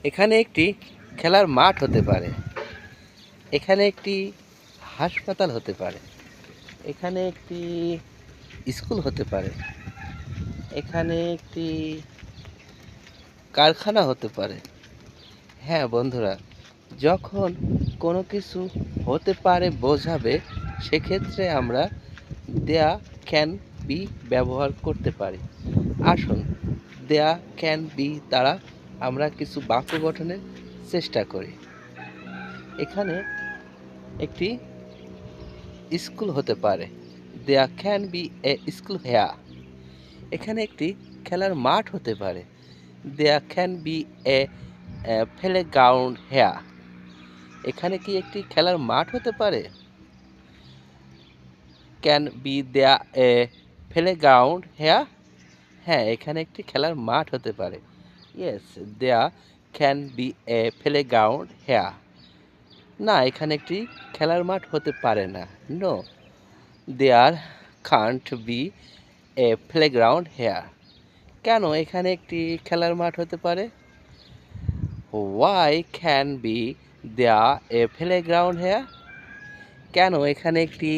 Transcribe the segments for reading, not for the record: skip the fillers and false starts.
এখানে একটি খেলার মাঠ হতে পারে, এখানে একটি হাসপাতাল হতে পারে, এখানে একটি স্কুল হতে পারে, এখানে একটি কারখানা হতে পারে। হ্যাঁ বন্ধুরা, যখন কোনো কিছু হতে পারে বোঝাবে, সেক্ষেত্রে আমরা দেয়া ক্যান বি ব্যবহার করতে পারি। আসুন দেয়া ক্যান বি দ্বারা আমরা কিছু বাক্য গঠনের চেষ্টা করি। এখানে একটি স্কুল হতে পারে, there can be a school here. এখানে একটি খেলার মাঠ হতে পারে, there can be a playground here. এখানে কি একটি খেলার মাঠ হতে পারে? Can be there a playground hair. হ্যাঁ, এখানে একটি খেলার মাঠ হতে পারে। Yes, there can be a playground here. না, এখানে একটি খেলার মাঠ হতে পারে না। No, there can't be a playground here. কেন এখানে একটি খেলার মাঠ হতে পারে? Why can be there a playground here. কেন এখানে একটি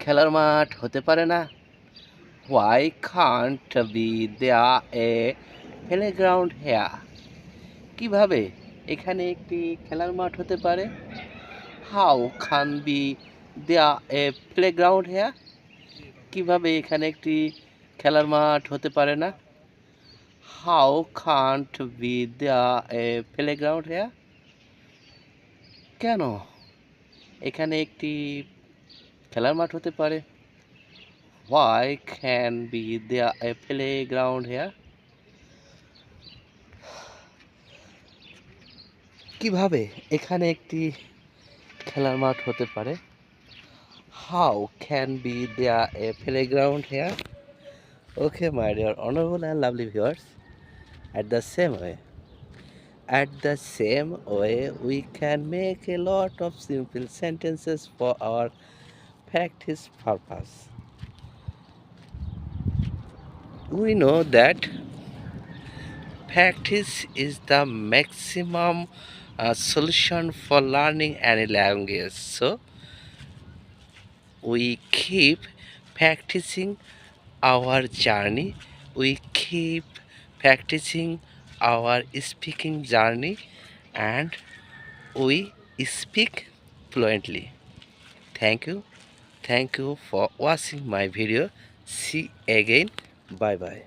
খেলার মাঠ হতে পারে না? Why can't be there a playground hair. কিভাবে এখানে একটি খেলার মাঠ হতে পারে? How Khan B there a playground hair. কিভাবে এখানে একটি খেলার মাঠ হতে পারে না? How can't be there a playground here. কেন এখানে একটি খেলার মাঠ হতে পারে? Why can be there a playground hair. কিভাবে এখানে একটি খেলার মাঠ হতে পারে? How can be there a playground here. Okay, my dear honorable and lovely viewers, at the same way, we can make a lot of simple sentences for our practice purpose. We know that practice is the maximum solution for learning any language. So we keep practicing our journey. We keep practicing our speaking journey, and we speak fluently. Thank you for watching my video. See again. Bye bye.